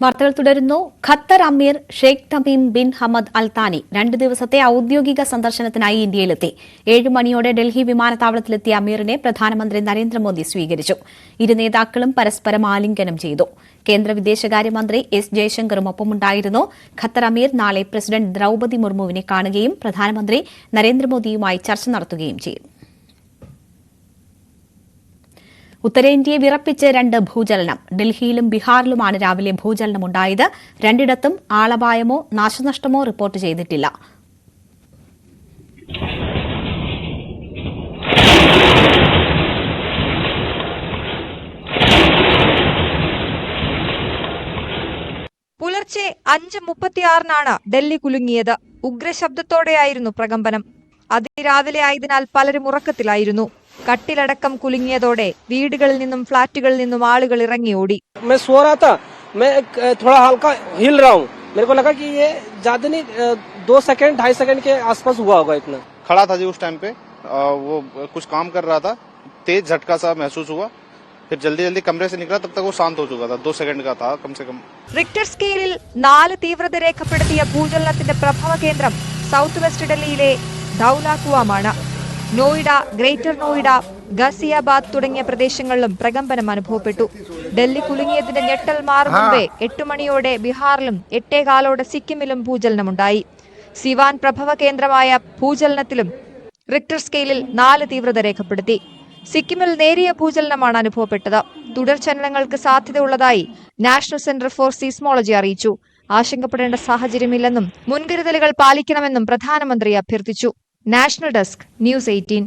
വാർത്തകൾ തുടരുന്നു. ഖത്തർ അമീർ Sheikh Tamim bin Hamad Al താനി 2 ദിവസത്തെ ഔദ്യോഗിക സന്ദർശനത്തിനായി ഇന്ത്യയിലെത്തി. 7 മണിയോടെ ഡൽഹി വിമാനത്താവളത്തിലെത്തിയ അമീറിനെ പ്രധാനമന്ത്രി നരേന്ദ്രമോദി സ്വീകരിച്ചു. ഇരു നേതാക്കളും പരസ്പരം ആലിംഗനം ചെയ്തു. കേന്ദ്ര വിദേശകാര്യമന്ത്രി എസ് ജയശങ്കറും ഒപ്പമുണ്ടായിരുന്നു. ഖത്തർ അമീർ നാളെ പ്രസിഡന്റ് ദ്രൌപതി മുർമുവിനെ കാണുകയും പ്രധാനമന്ത്രി നരേന്ദ്രമോദിയുമായി ചർച്ച നടത്തുകയും ചെയ്യും. ഉത്തരേന്ത്യയെ വിറപ്പിച്ച് 2 ഭൂചലനം. ഡൽഹിയിലും ബീഹാറിലുമാണ് രാവിലെ ഭൂചലനമുണ്ടായത്. രണ്ടിടത്തും ആളപായമോ നാശനഷ്ടമോ റിപ്പോർട്ട് ചെയ്തിട്ടില്ല. പുലർച്ചെ 5:36 ഡൽഹി കുലുങ്ങിയത്. ഉഗ്രശബ്ദത്തോടെയായിരുന്നു പ്രകമ്പനം. അതിരാവിലെ ആയതിനാൽ പലരും ഉറക്കത്തിലായിരുന്നു. കട്ടിലടക്കം കുലുങ്ങിയതോടെ വീടുകളിൽ നിന്നും ഫ്ളാറ്റുകളിൽ നിന്നും ആളുകൾ ഇറങ്ങി ഓടി. मेरे को लगा कि ये ज्यादा नहीं 2 सेकंड 2.5 सेकंड के आसपास हुआ होगा इतना. खड़ा था जी उस टाइम पे, वो कुछ काम कर रहा था. तेज झटका सा महसूस हुआ. फिर जल्दी कमरे से निकला, तब तक वो शांत हो चुका था. 2 सेकंड का था कम से कम. റിക്ടർ സ്കെയിലിൽ 4 തീവ്രത രേഖപ്പെടുത്തിയ ഭൂചലനത്തിന്റെ പ്രഭവ കേന്ദ്രം സൗത്ത് വെസ്റ്റ് ഡൽഹിയിലെ ധൌലാകുവമാണ്. നോയിഡ, ഗ്രേറ്റർ നോയിഡ, ഗസിയാബാദ് തുടങ്ങിയ പ്രദേശങ്ങളിലും പ്രകമ്പനം അനുഭവപ്പെട്ടു. ഡൽഹി കുലുങ്ങിയതിന്റെ ഞെട്ടൽ മാറും മുമ്പേ 8 മണിയോടെ ബീഹാറിലും 8:15 സിക്കിമിലും ഭൂചലനമുണ്ടായി. സിവാൻ പ്രഭവ കേന്ദ്രമായ ഭൂചലനത്തിലും റിക്ടർ സ്കെയിലിൽ 4 തീവ്രത രേഖപ്പെടുത്തി. സിക്കിമിൽ നേരിയ ഭൂചലനമാണ് അനുഭവപ്പെട്ടത്. തുടർചലനങ്ങൾക്ക് സാധ്യതയുള്ളതായി നാഷണൽ സെന്റർ ഫോർ സീസ്മോളജി അറിയിച്ചു. ആശങ്കപ്പെടേണ്ട സാഹചര്യമില്ലെന്നും മുൻകരുതലുകൾ പാലിക്കണമെന്നും പ്രധാനമന്ത്രി അഭ്യർത്ഥിച്ചു. National desk, news 18.